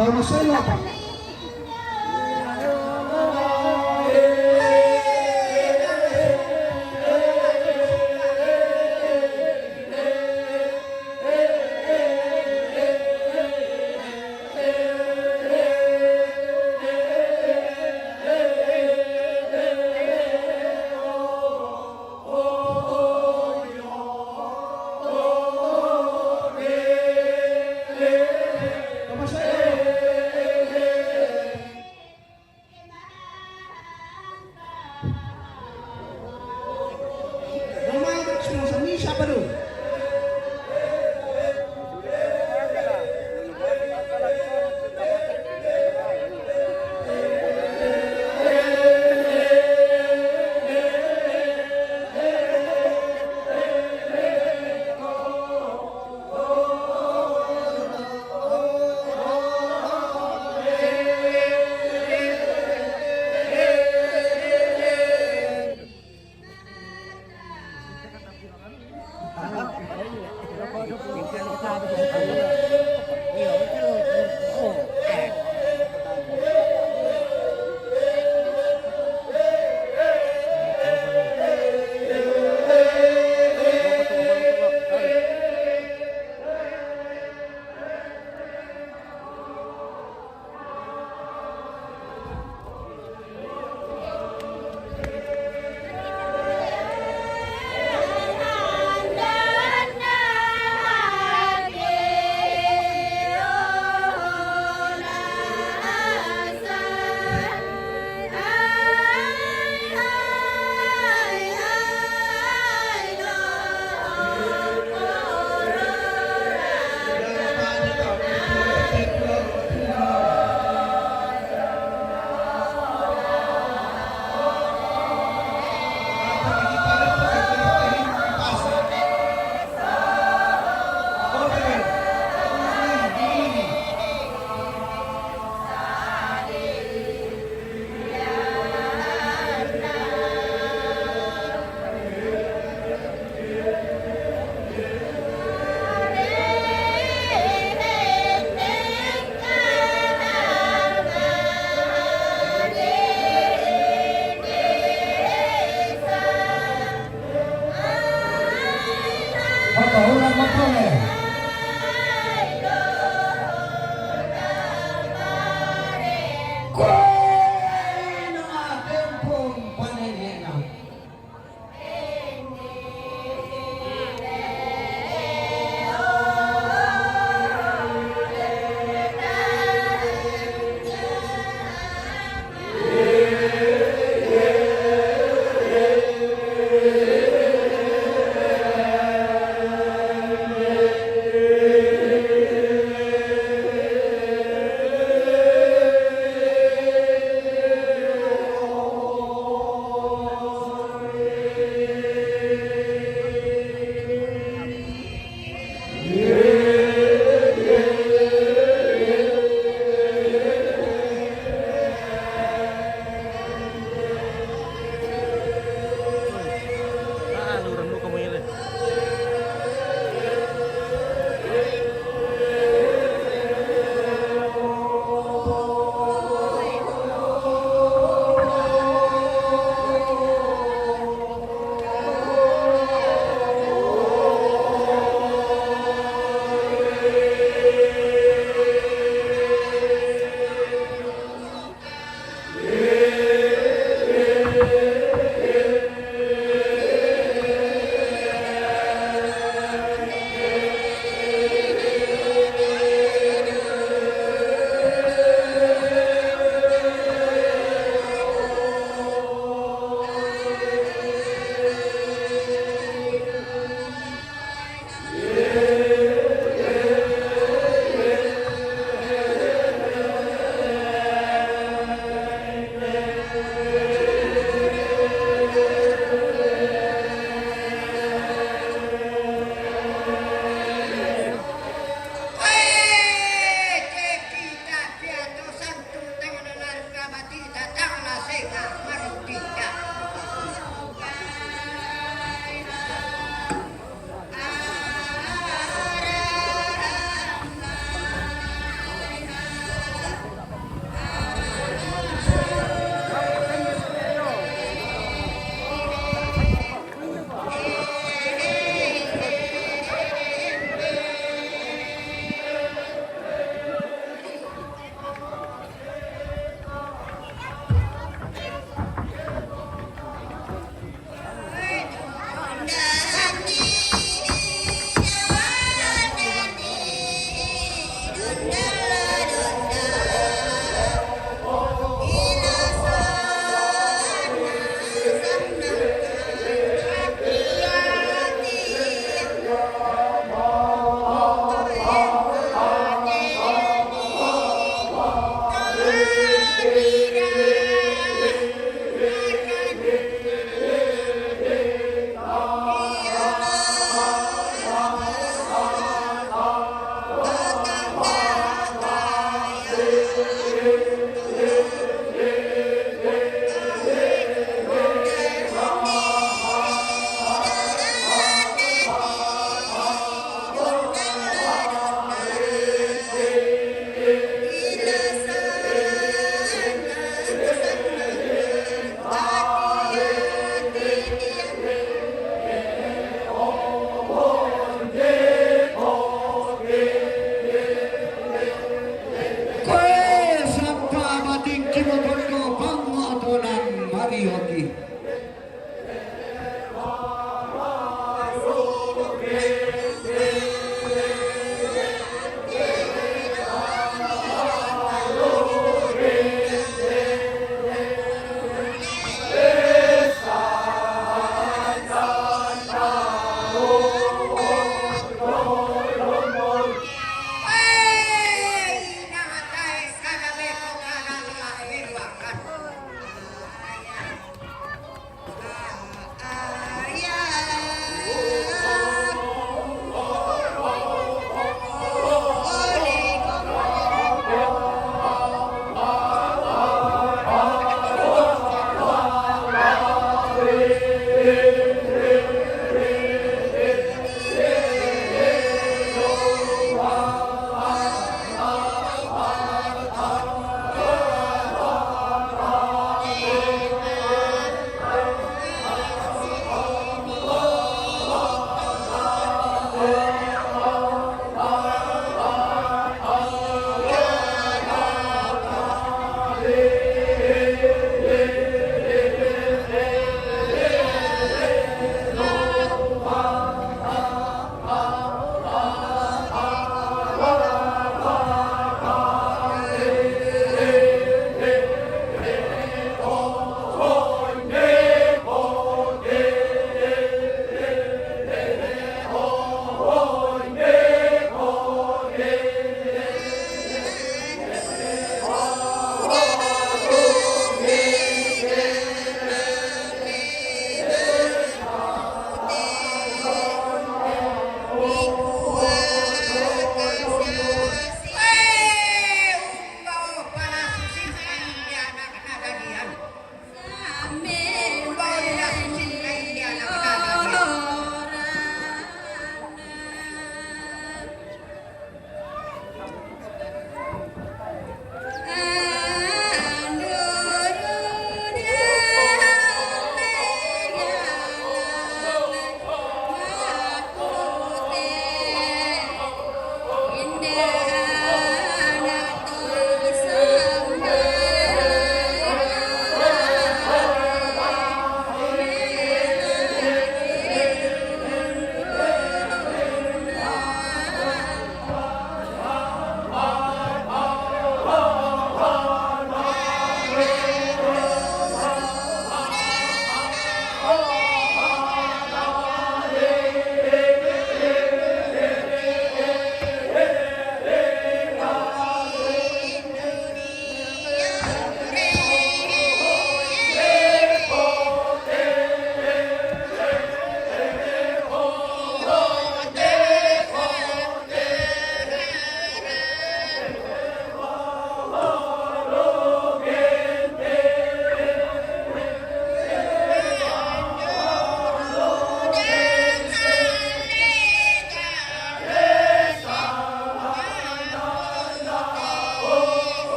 Tahu saya apa?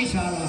salah.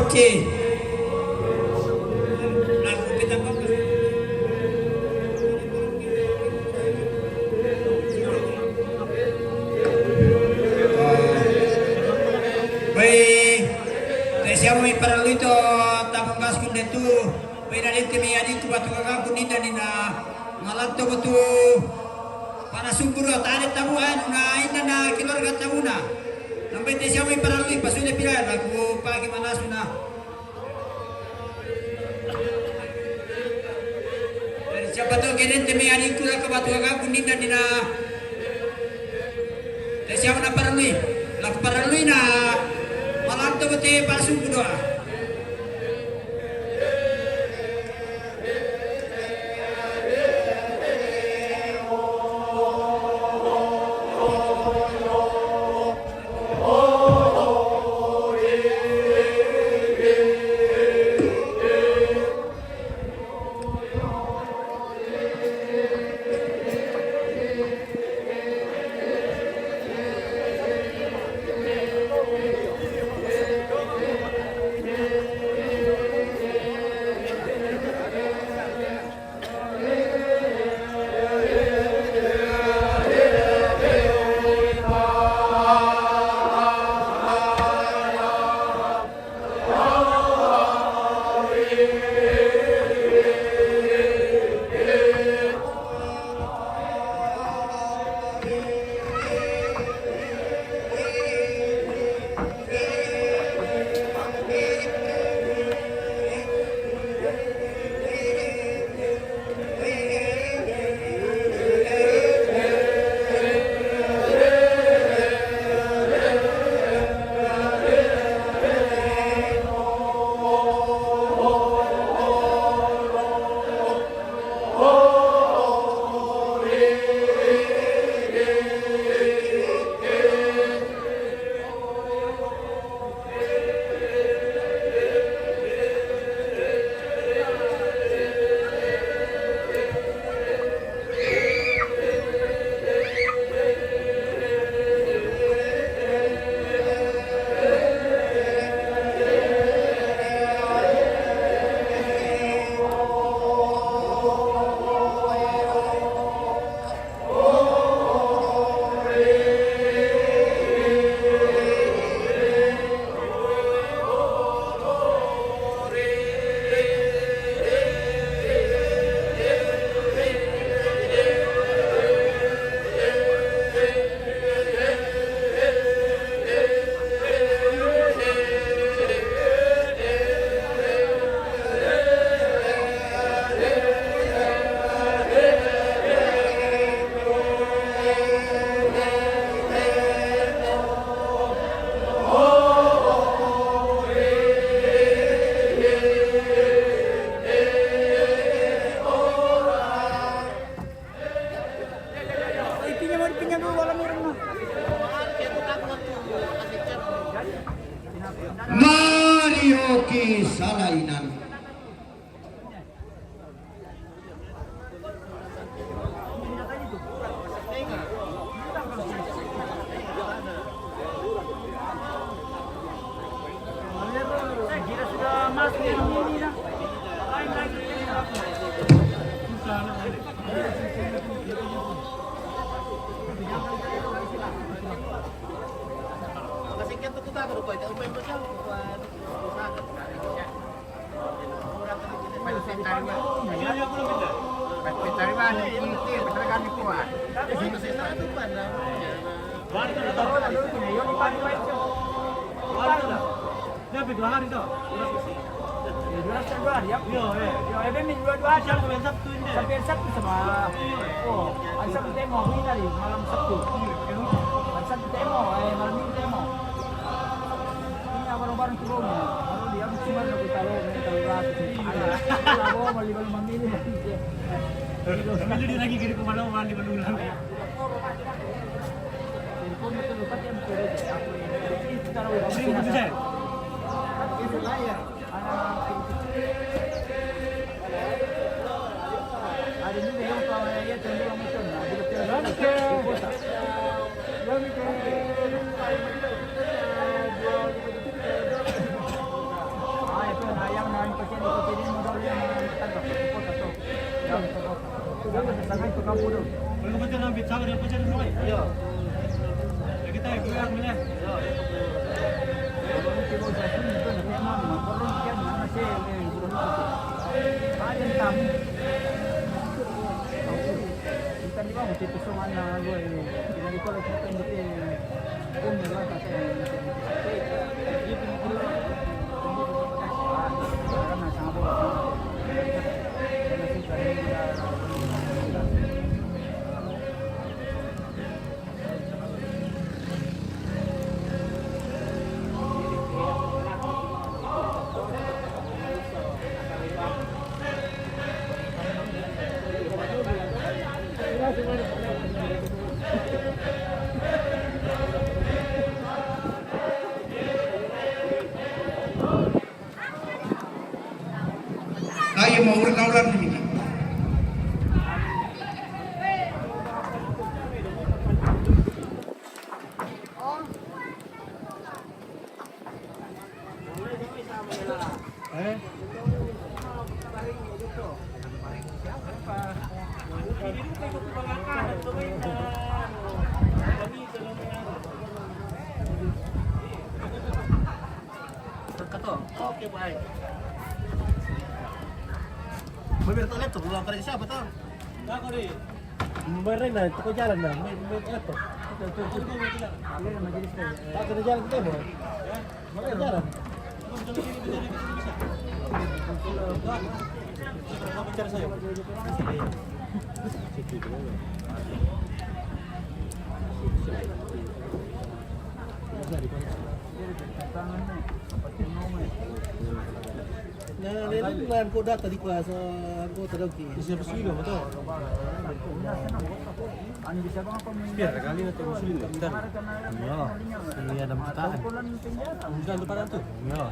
Oke. Lagu kita bagus. Baik, siamo paralo ito tapong gas kun detu. Baik nalit kami adik tu batu kakak kunin dan ina ngalat tu batu para sumbur tarik tabuhan na ina na keluarga tabuna. Sampai te siamo paralo ito pasunya pila lagu pagi mana suna. Siapa tahu kalian temi adik kula ke batu kakak kunin dan ina. Te siamo na paralo lagu paralo ina. Malam tu betul palsu doa. itu umay mo siya. Tapi 2 hari tuh. Sampai Sabtu sama. Oh, ang Sabtu demo, winari, malam Sabtu. Ang Sabtu demo, malam Minggu demo. Ini barang-barang turunnya. Kalau dia cuma nak taruh, ada. Kalau mau memilih. Sambil dia lagi kiri kemana mana di Bandung lang. Telepon itu lupa dia mencuri. Ini taruh. Sering bisa. Itu layar. Ada juga yang kalau ya cenderung macam ada betul. Itu ayam dan kecil ini modalnya kita dapat jangan sangat ke kampung dulu. Kalau betul nak bicara dia pasal semua. Ya. Kita gerak ni. Ya. Ayo mau berkaulan ini. Oke, baik. Bayar toilet tuh, pulang kerja siapa tuh? Enggak kok deh. Bayar na, itu jalan dah. Bayar apa? Tak kena jalan kita boh. Bayar jalan. Apa cara saya? Nah, ini lain kau data di kelas aku terdoki. Siapa sih lo betul? Biar kali itu muslim bentar. Ya, ini ada mataan. Bukan depan tu. Ya.